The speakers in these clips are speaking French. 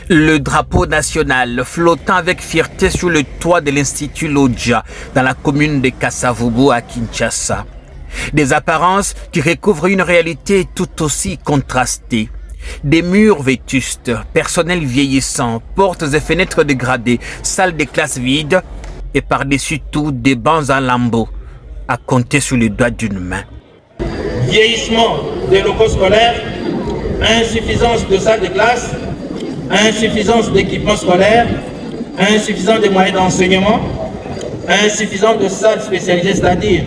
Le drapeau national flottant avec fierté sur le toit de l'Institut Lodja dans la commune de Kasavubu à Kinshasa. Des apparences qui recouvrent une réalité tout aussi contrastée. Des murs vétustes, personnel vieillissant, portes et fenêtres dégradées, salles de classe vides et par-dessus tout des bancs en lambeaux à compter sur les doigts d'une main. Vieillissement des locaux scolaires, insuffisance de salles de classe, insuffisance d'équipements scolaires, insuffisance de moyens d'enseignement, insuffisance de salles spécialisées, c'est-à-dire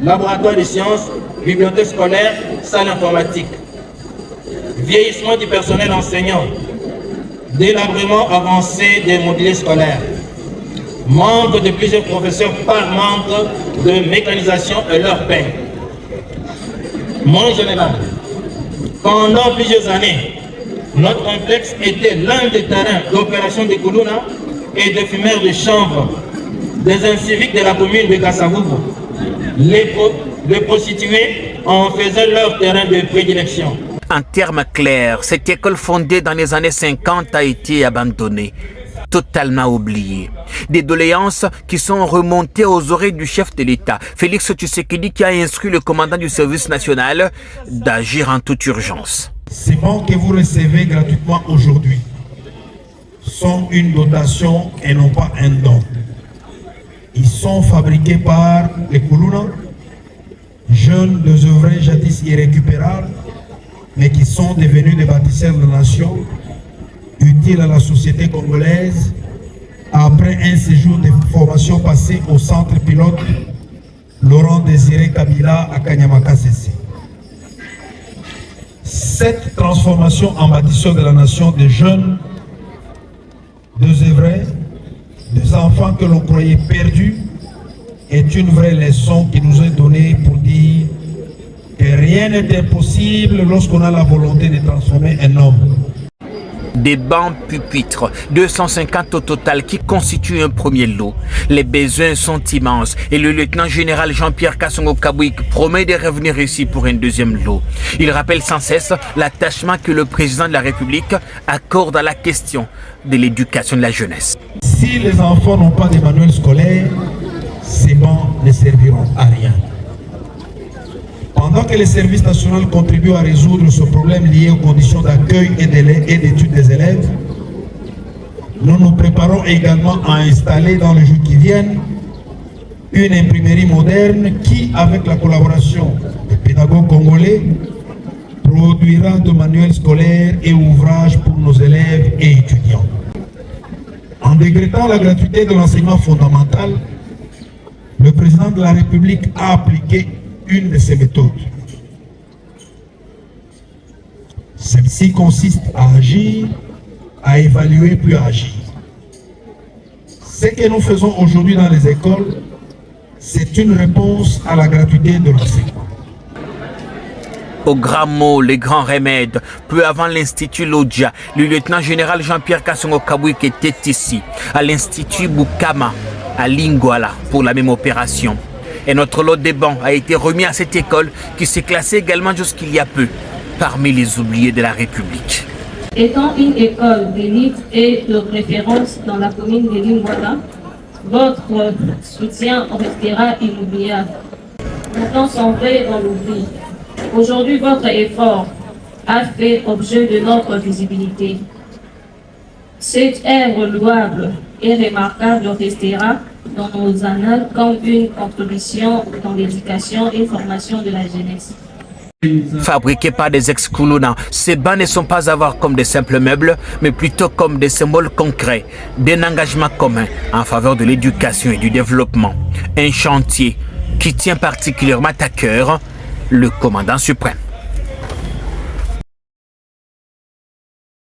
laboratoire de sciences, bibliothèque scolaire, salle informatique. Vieillissement du personnel enseignant, délabrement avancé des mobiliers scolaires, manque de plusieurs professeurs par manque de mécanisation et leur paie. Mon général, pendant plusieurs années, notre complexe était l'un des terrains d'opération de Koulouna et de fumeurs de chanvre des inciviques de la commune de Kasavubu. Les prostituées en faisaient leur terrain de prédilection. En termes clairs, cette école fondée dans les années 50 a été abandonnée, totalement oubliée. Des doléances qui sont remontées aux oreilles du chef de l'État, Félix Tshisekedi, qui a instruit le commandant du service national d'agir en toute urgence. Ces bancs que vous recevez gratuitement aujourd'hui sont une dotation et non pas un don. Ils sont fabriqués par les Koulouna, jeunes désœuvrés jadis irrécupérables, mais qui sont devenus des bâtisseurs de nation, utiles à la société congolaise, après un séjour de formation passé au centre pilote Laurent Désiré Kabila à Kanyama-Kasese. Cette transformation en bâtisseurs de la nation des jeunes, désœuvrés, des enfants que l'on croyait perdus, est une vraie leçon qui nous est donnée pour dire que rien n'est impossible lorsqu'on a la volonté de transformer un homme. Des bancs pupitres, 250 au total, qui constituent un premier lot. Les besoins sont immenses et le lieutenant général Jean-Pierre Kassongo Kabouik promet de revenir ici pour un deuxième lot. Il rappelle sans cesse l'attachement que le président de la République accorde à la question de l'éducation de la jeunesse. Si les enfants n'ont pas de manuel scolaire, ces bancs ne serviront à rien. Pendant que le service national contribue à résoudre ce problème lié aux conditions d'accueil et d'études des élèves, nous nous préparons également à installer dans les jours qui viennent une imprimerie moderne qui, avec la collaboration des pédagogues congolais, produira de manuels scolaires et ouvrages pour nos élèves et étudiants. En décrétant la gratuité de l'enseignement fondamental, le président de la République a appliqué une de ces méthodes. Celle-ci consiste à agir, à évaluer puis à agir. Ce que nous faisons aujourd'hui dans les écoles, c'est une réponse à la gratuité de l'enseignement. Au grand mot, les grands remèdes, peu avant l'Institut Lodja, le lieutenant général Jean-Pierre Kassongo Kabouik était ici, à l'Institut Bukama, à Lingwala, pour la même opération. Et notre lot de bancs a été remis à cette école qui s'est classée également jusqu'il y a peu parmi les oubliés de la République. Étant une école d'élite et de référence dans la commune de Lingwala, votre soutien restera inoubliable. Longtemps sombré dans l'oubli. Aujourd'hui, votre effort a fait objet de notre visibilité. Cette œuvre louable et remarquable restera dans nos annales comme une contribution dans l'éducation et formation de la jeunesse. Fabriqués par des ex-Koulouna, ces bancs ne sont pas à voir comme des simples meubles, mais plutôt comme des symboles concrets d'un engagement commun en faveur de l'éducation et du développement. Un chantier qui tient particulièrement à cœur le commandant suprême.